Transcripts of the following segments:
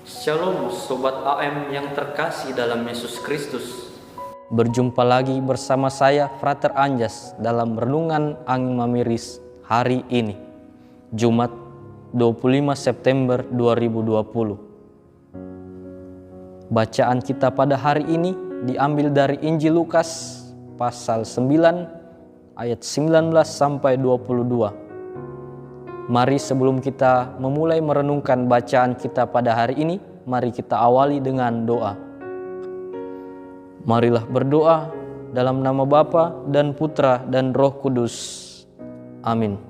Shalom Sobat AM yang terkasih dalam Yesus Kristus. Berjumpa lagi bersama saya Frater Anjas dalam Renungan Angin Mamiris hari ini, Jumat 25 September 2020. Bacaan kita pada hari ini diambil dari Injil Lukas pasal 9 ayat 19 sampai 22. Mari sebelum kita memulai merenungkan bacaan kita pada hari ini, mari kita awali dengan doa. Marilah berdoa dalam nama Bapa dan Putra dan Roh Kudus. Amin.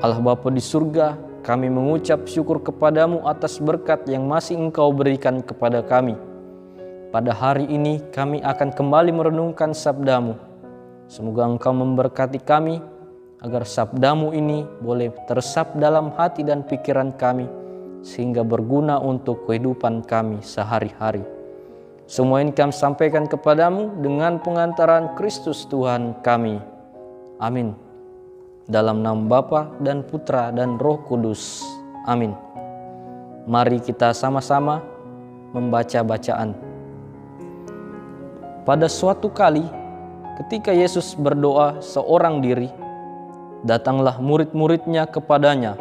Allah Bapa di surga, kami mengucap syukur kepadamu atas berkat yang masih Engkau berikan kepada kami. Pada hari ini kami akan kembali merenungkan sabdamu. Semoga Engkau memberkati kami, agar sabdamu ini boleh teresap dalam hati dan pikiran kami, sehingga berguna untuk kehidupan kami sehari-hari. Semua ini kami sampaikan kepadamu dengan pengantaran Kristus Tuhan kami. Amin. Dalam nama Bapa dan Putra dan Roh Kudus. Amin. Mari kita sama-sama membaca bacaan. Pada suatu kali, ketika Yesus berdoa seorang diri, datanglah murid-muridnya kepadanya,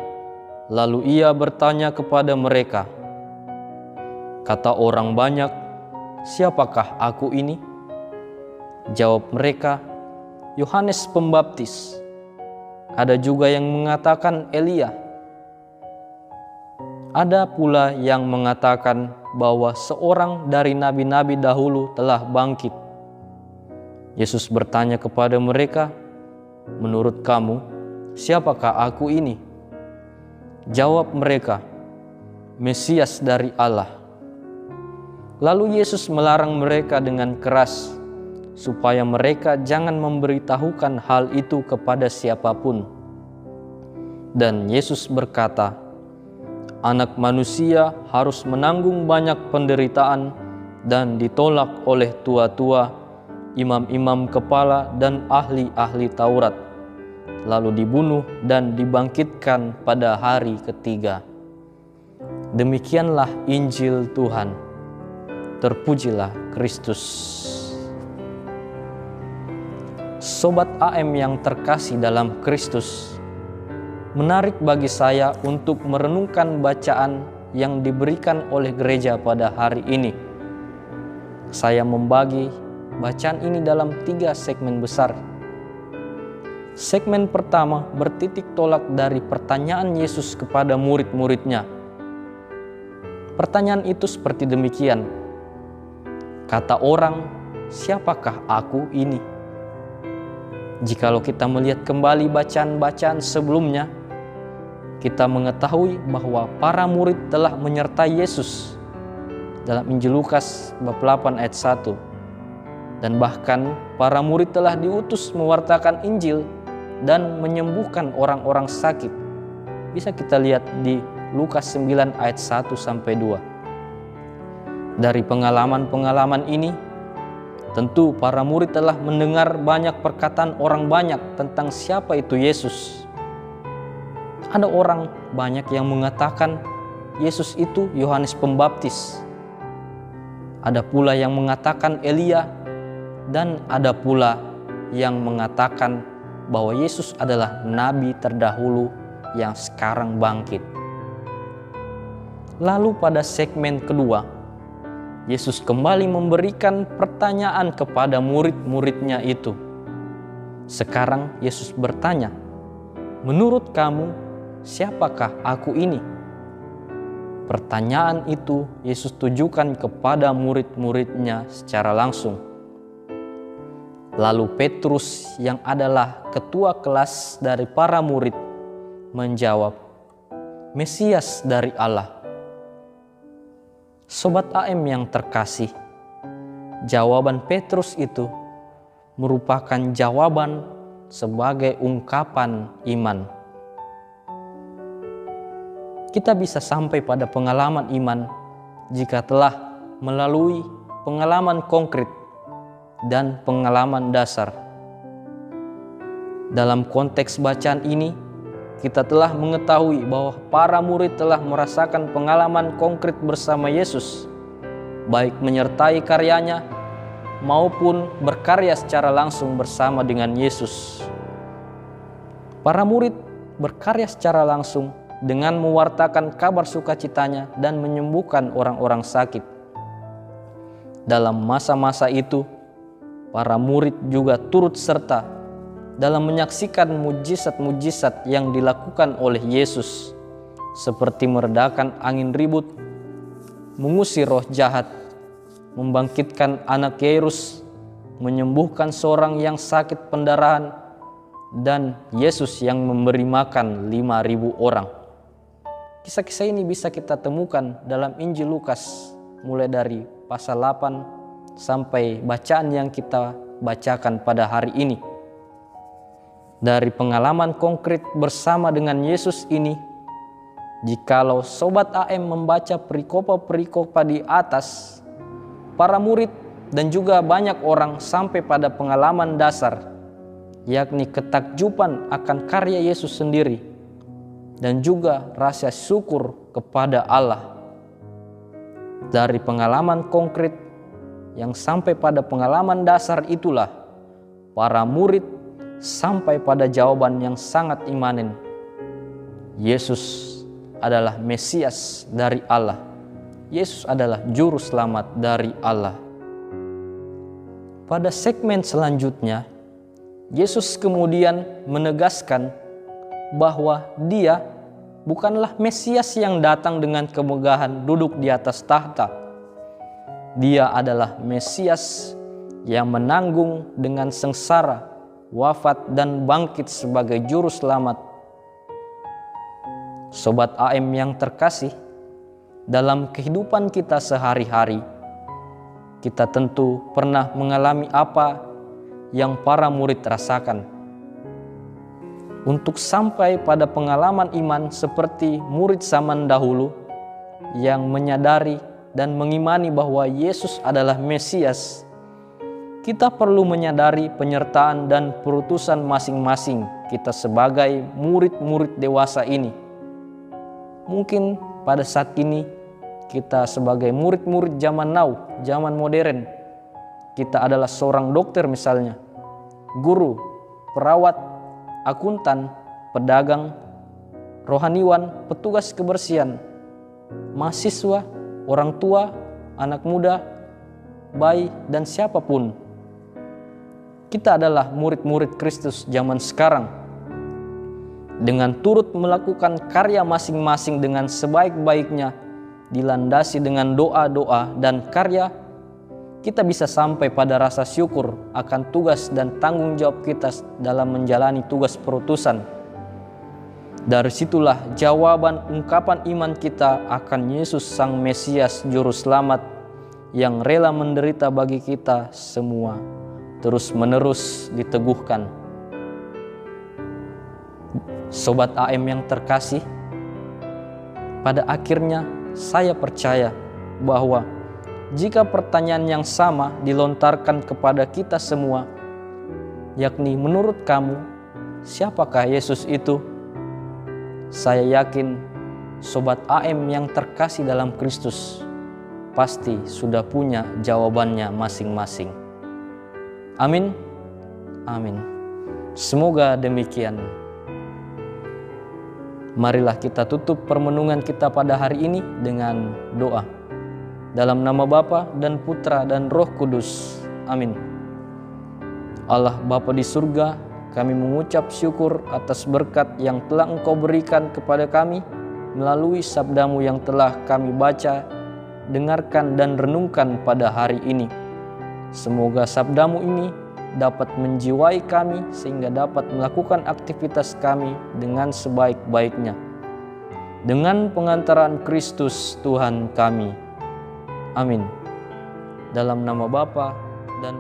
lalu ia bertanya kepada mereka, "Kata orang banyak, siapakah aku ini?" Jawab mereka, "Yohanes Pembaptis. Ada juga yang mengatakan Elia. Ada pula yang mengatakan bahwa seorang dari nabi-nabi dahulu telah bangkit." Yesus bertanya kepada mereka, "Menurut kamu, siapakah aku ini?" Jawab mereka, "Mesias dari Allah." Lalu Yesus melarang mereka dengan keras supaya mereka jangan memberitahukan hal itu kepada siapapun. Dan Yesus berkata, "Anak manusia harus menanggung banyak penderitaan dan ditolak oleh tua-tua, imam-imam kepala dan ahli-ahli Taurat, lalu dibunuh dan dibangkitkan pada hari ketiga." Demikianlah Injil Tuhan. Terpujilah Kristus. Sobat AM yang terkasih dalam Kristus, menarik bagi saya untuk merenungkan bacaan yang diberikan oleh gereja pada hari ini. Saya membagi bacaan ini dalam 3 segmen besar. Segmen pertama bertitik tolak dari pertanyaan Yesus kepada murid-muridnya. Pertanyaan itu seperti demikian, "Kata orang, siapakah aku ini?" Jikalau kita melihat kembali bacaan-bacaan sebelumnya, kita mengetahui bahwa para murid telah menyertai Yesus dalam Injil Lukas bab 8 ayat 1. Dan bahkan para murid telah diutus mewartakan Injil dan menyembuhkan orang-orang sakit. Bisa kita lihat di Lukas 9 ayat 1-2. Dari pengalaman-pengalaman ini, tentu para murid telah mendengar banyak perkataan orang banyak tentang siapa itu Yesus. Ada orang banyak yang mengatakan Yesus itu Yohanes Pembaptis. Ada pula yang mengatakan Elia, dan ada pula yang mengatakan bahwa Yesus adalah nabi terdahulu yang sekarang bangkit. Lalu pada segmen kedua, Yesus kembali memberikan pertanyaan kepada murid-muridnya itu. Sekarang Yesus bertanya, "Menurut kamu, siapakah aku ini?" Pertanyaan itu Yesus tujukan kepada murid-muridnya secara langsung. Lalu Petrus yang adalah ketua kelas dari para murid menjawab, "Mesias dari Allah." Sobat AM yang terkasih, jawaban Petrus itu merupakan jawaban sebagai ungkapan iman. Kita bisa sampai pada pengalaman iman jika telah melalui pengalaman konkret dan pengalaman dasar. Dalam konteks bacaan ini, kita telah mengetahui bahwa para murid telah merasakan pengalaman konkret bersama Yesus, baik menyertai karyanya maupun berkarya secara langsung bersama dengan Yesus. Para murid berkarya secara langsung dengan mewartakan kabar sukacitanya dan menyembuhkan orang-orang sakit. Dalam masa-masa itu, para murid juga turut serta dalam menyaksikan mujizat-mujizat yang dilakukan oleh Yesus, seperti meredakan angin ribut, mengusir roh jahat, membangkitkan anak Yairus, menyembuhkan seorang yang sakit pendarahan, dan Yesus yang memberi makan 5.000 orang. Kisah-kisah ini bisa kita temukan dalam Injil Lukas, mulai dari pasal 8 sampai bacaan yang kita bacakan pada hari ini. Dari pengalaman konkret bersama dengan Yesus ini, jikalau Sobat AM membaca perikopa-perikopa di atas, para murid dan juga banyak orang sampai pada pengalaman dasar, yakni ketakjuban akan karya Yesus sendiri dan juga rasa syukur kepada Allah. Dari pengalaman konkret yang sampai pada pengalaman dasar itulah para murid sampai pada jawaban yang sangat imanen. Yesus adalah Mesias dari Allah. Yesus adalah juru selamat dari Allah. Pada segmen selanjutnya, Yesus kemudian menegaskan bahwa Dia bukanlah Mesias yang datang dengan kemegahan duduk di atas tahta. Dia adalah Mesias yang menanggung dengan sengsara, wafat dan bangkit sebagai juru selamat. Sobat AM yang terkasih, dalam kehidupan kita sehari-hari, kita tentu pernah mengalami apa yang para murid rasakan. Untuk sampai pada pengalaman iman seperti murid zaman dahulu yang menyadari dan mengimani bahwa Yesus adalah Mesias, kita perlu menyadari penyertaan dan perutusan masing-masing kita sebagai murid-murid dewasa ini. Mungkin pada saat ini kita sebagai murid-murid zaman now, zaman modern, kita adalah seorang dokter misalnya, guru, perawat, akuntan, pedagang, rohaniwan, petugas kebersihan, mahasiswa, orang tua, anak muda, bayi, dan siapapun. Kita adalah murid-murid Kristus zaman sekarang. Dengan turut melakukan karya masing-masing dengan sebaik-baiknya, dilandasi dengan doa-doa dan karya, kita bisa sampai pada rasa syukur akan tugas dan tanggung jawab kita dalam menjalani tugas perutusan. Dari situlah jawaban ungkapan iman kita akan Yesus Sang Mesias Juru Selamat yang rela menderita bagi kita semua, terus-menerus diteguhkan. Sobat AM yang terkasih, pada akhirnya saya percaya bahwa jika pertanyaan yang sama dilontarkan kepada kita semua, yakni menurut kamu, siapakah Yesus itu? Saya yakin Sobat AM yang terkasih dalam Kristus pasti sudah punya jawabannya masing-masing. Amin. Amin. Semoga demikian. Marilah kita tutup permenungan kita pada hari ini dengan doa. Dalam nama Bapa dan Putra dan Roh Kudus. Amin. Allah Bapa di surga, kami mengucap syukur atas berkat yang telah Engkau berikan kepada kami melalui sabda-Mu yang telah kami baca, dengarkan dan renungkan pada hari ini. Semoga sabda-Mu ini dapat menjiwai kami sehingga dapat melakukan aktivitas kami dengan sebaik-baiknya. Dengan pengantaran Kristus Tuhan kami. Amin. Dalam nama Bapa dan